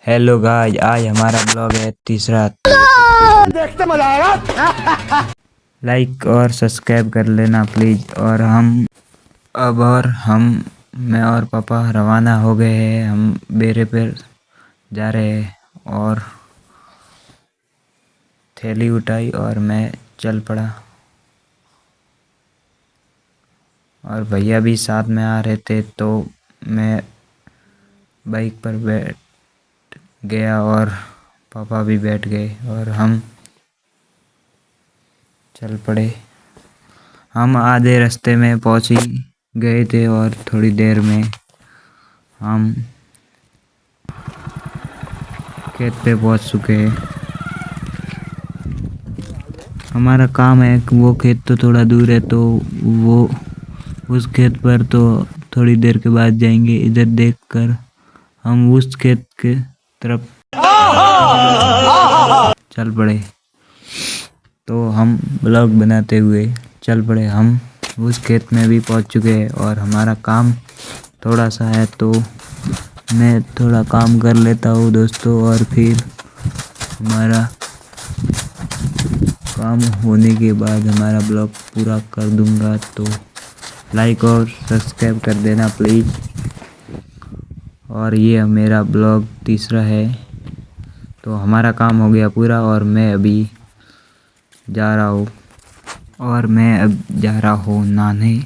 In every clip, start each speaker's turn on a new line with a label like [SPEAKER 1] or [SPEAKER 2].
[SPEAKER 1] Hello guys, आज हमारा blog है तीसरा। देखते मजा आएगा। लाइक और सब्सक्राइब कर लेना प्लीज। और हम मैं और पापा रवाना हो गए हैं। हम बेरे पर जा रहे हैं और थैली उठाई और मैं चल पड़ा। और भैया भी साथ में आ रहे थे तो मैं बाइक पर बैठ गया और पापा भी बैठ गए और हम चल पड़े। हम आधे रास्ते में पहुंच ही गए थे और थोड़ी देर में हम खेत पे पहुंच चुके हैं। हमारा काम है कि वो खेत तो थोड़ा दूर है तो वो उस खेत पर तो थोड़ी देर के बाद जाएंगे। इधर देखकर हम उस खेत के तरफ चल पड़े। तो हम ब्लॉग बनाते हुए चल पड़े। हम उस खेत में भी पहुंच चुके हैं और हमारा काम थोड़ा सा है तो मैं थोड़ा काम कर लेता हूँ दोस्तों, और फिर हमारा काम होने के बाद हमारा ब्लॉग पूरा कर दूंगा। तो लाइक और सब्सक्राइब कर देना प्लीज़। और ये मेरा ब्लॉग तीसरा है। तो हमारा काम हो गया पूरा और मैं अभी जा रहा हूँ नहाने।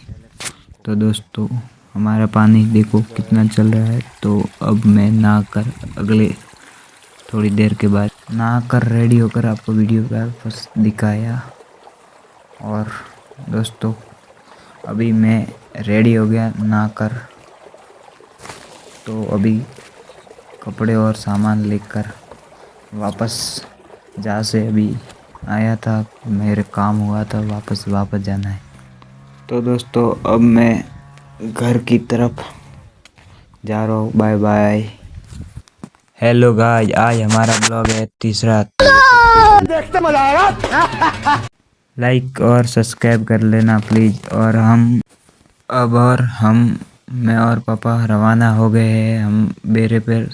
[SPEAKER 1] तो दोस्तों हमारा पानी देखो कितना चल रहा है। तो अब मैं नहा कर थोड़ी देर के बाद नहा कर रेडी होकर आपको वीडियो का बस दिखाया। और दोस्तों अभी मैं रेडी हो गया नहा कर। तो अभी कपड़े और सामान लेकर वापस जहाँ से अभी आया था, मेरे काम हुआ था, वापस जाना है। तो दोस्तों अब मैं घर की तरफ जा रहा हूँ। Bye bye. हेलो गाइस, आज हमारा ब्लॉग है तीसरा। देखते मजा आएगा। लाइक और सब्सक्राइब कर लेना प्लीज। और हम मैं और पापा रवाना हो गए हैं। हम बेरे पर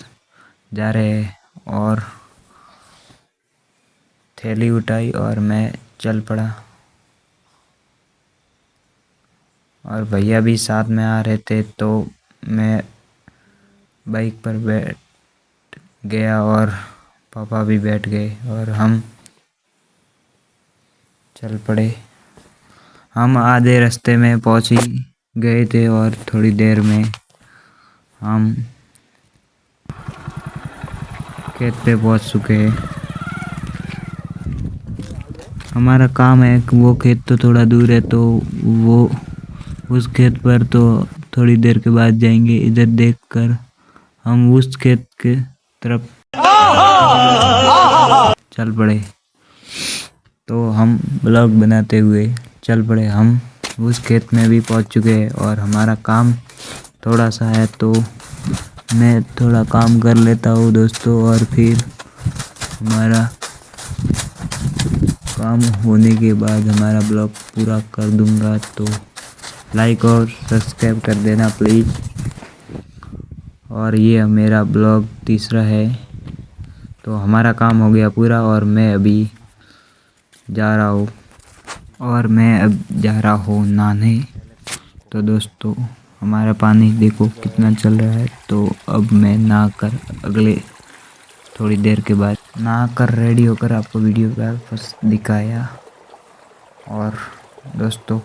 [SPEAKER 1] जा रहे हैं और थैली उठाई और मैं चल पड़ा। और भैया भी साथ में आ रहे थे तो मैं बाइक पर बैठ गया और पापा भी बैठ गए और हम चल पड़े। हम आधे रास्ते में पहुंच ही गए थे और थोड़ी देर में हम खेत पे पहुंच चुके हैं। हमारा काम है कि वो खेत तो थोड़ा दूर है तो वो उस खेत पर तो थोड़ी देर के बाद जाएंगे। इधर देखकर हम उस खेत के तरफ चल पड़े। तो हम ब्लॉग बनाते हुए चल पड़े। हम उस खेत में भी पहुंच चुके हैं और हमारा काम थोड़ा सा है तो मैं थोड़ा काम कर लेता हूँ दोस्तों, और फिर हमारा काम होने के बाद हमारा ब्लॉग पूरा कर दूंगा। तो लाइक और सब्सक्राइब कर देना प्लीज़। और ये मेरा ब्लॉग तीसरा है। तो हमारा काम हो गया पूरा और मैं अभी जा रहा हूँ नहाने। तो दोस्तों हमारा पानी देखो कितना चल रहा है। तो अब मैं नहा कर थोड़ी देर के बाद नहा कर रेडी होकर आपको वीडियो का बस दिखाया। और दोस्तों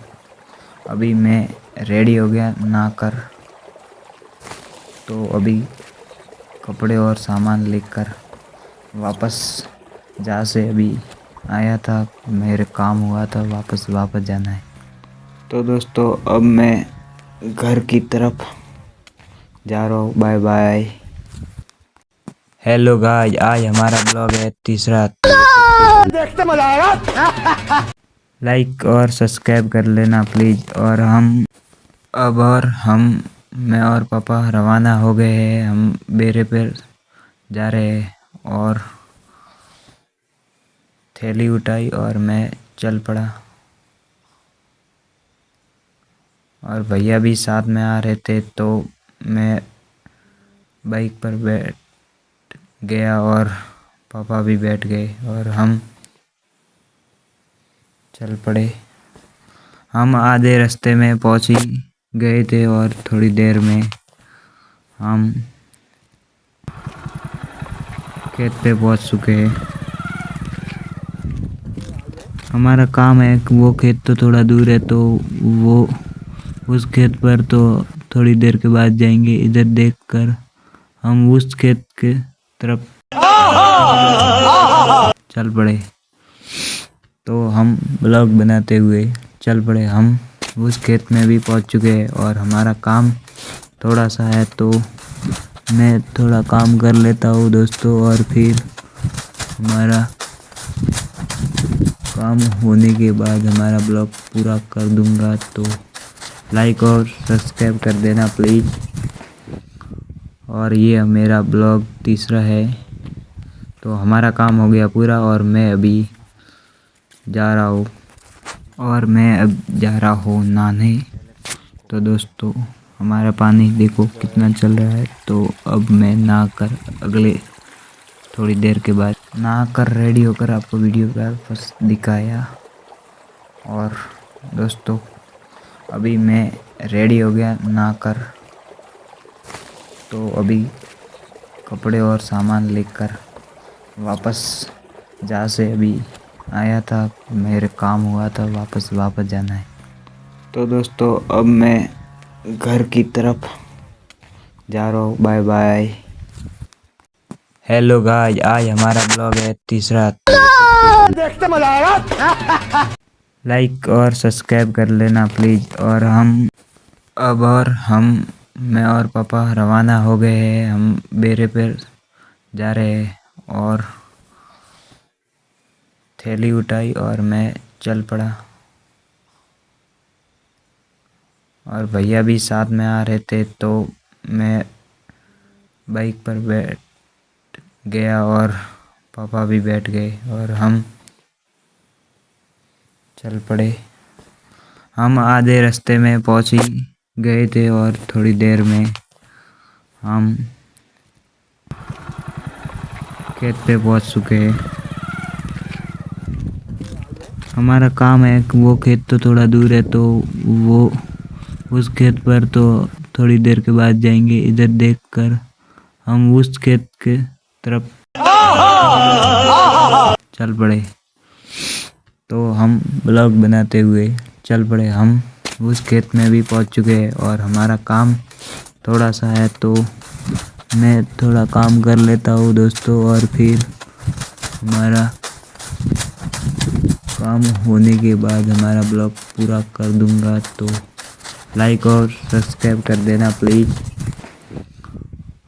[SPEAKER 1] अभी मैं रेडी हो गया नहा कर। तो अभी कपड़े और सामान लेकर वापस जहाँ से अभी आया था, मेरे काम हुआ था, वापस जाना है। तो दोस्तों अब मैं घर की तरफ जा रहा हूँ। Bye bye. हेलो गाइस, आज हमारा ब्लॉग है तीसरा। देखते मजा आएगा। लाइक और सब्सक्राइब कर लेना प्लीज। और हम मैं और पापा रवाना हो गए हैं। हम बेरे पर जा रहे हैं और थैली उठाई और मैं चल पड़ा। और भैया भी साथ में आ रहे थे तो मैं बाइक पर बैठ गया और पापा भी बैठ गए और हम चल पड़े। हम आधे रास्ते में पहुंच ही गए थे और थोड़ी देर में हम खेत पे पहुंच चुके हैं। हमारा काम है कि वो खेत तो थोड़ा दूर है, तो वो उस खेत पर तो थोड़ी देर के बाद जाएंगे। इधर देखकर हम उस खेत के तरफ चल पड़े। तो हम ब्लॉग बनाते हुए चल पड़े। हम उस खेत में भी पहुंच चुके हैं और हमारा काम थोड़ा सा है, तो मैं थोड़ा काम कर लेता हूँ दोस्तों, और फिर हमारा काम होने के बाद हमारा ब्लॉग पूरा कर दूंगा। तो लाइक और सब्सक्राइब कर देना प्लीज़। और ये मेरा ब्लॉग तीसरा है। तो हमारा काम हो गया पूरा और मैं अभी जा रहा हूँ नहाने। तो दोस्तों हमारा पानी देखो कितना चल रहा है। तो अब मैं नहा कर अगले थोड़ी देर के बाद नहा कर रेडी होकर आपको वीडियो पर वापस दिखाया। और दोस्तों अभी मैं रेडी हो गया नहा कर। तो अभी कपड़े और सामान लेकर वापस जहाँ से अभी आया था, मेरे काम हुआ था, वापस जाना है। तो दोस्तों अब मैं घर की तरफ जा रहा हूँ। Bye bye. हेलो गाइस, आज हमारा ब्लॉग है तीसरा। देखते मजा आएगा। लाइक और सब्सक्राइब कर लेना प्लीज़। और मैं और पापा रवाना हो गए हैं। हम बेरे पर जा रहे हैं और थैली उठाई और मैं चल पड़ा। और भैया भी साथ में आ रहे थे, तो मैं बाइक पर बैठ गया और पापा भी बैठ गए और हम चल पड़े। हम आधे रास्ते में पहुंच ही गए थे और थोड़ी देर में हम खेत पे पहुंच चुके हैं। हमारा काम है कि वो खेत तो थोड़ा दूर है, तो वो उस खेत पर तो थोड़ी देर के बाद जाएंगे। इधर देखकर हम उस खेत के तरफ चल पड़े। तो हम ब्लॉग बनाते हुए चल पड़े। हम उस खेत में भी पहुंच चुके हैं और हमारा काम थोड़ा सा है, तो मैं थोड़ा काम कर लेता हूँ दोस्तों, और फिर हमारा काम होने के बाद हमारा ब्लॉग पूरा कर दूंगा। तो लाइक और सब्सक्राइब कर देना प्लीज़।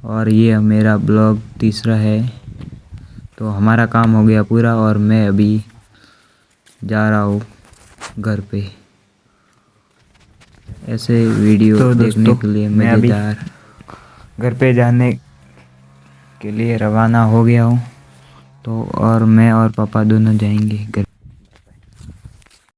[SPEAKER 1] और ये मेरा ब्लॉग तीसरा है। तो हमारा काम हो गया पूरा और मैं अभी जा रहा हूँ घर पे। ऐसे वीडियो तो देखने के लिए मैं अभी घर पे जाने के लिए रवाना हो गया हूँ। तो और मैं और पापा दोनों जाएंगे घर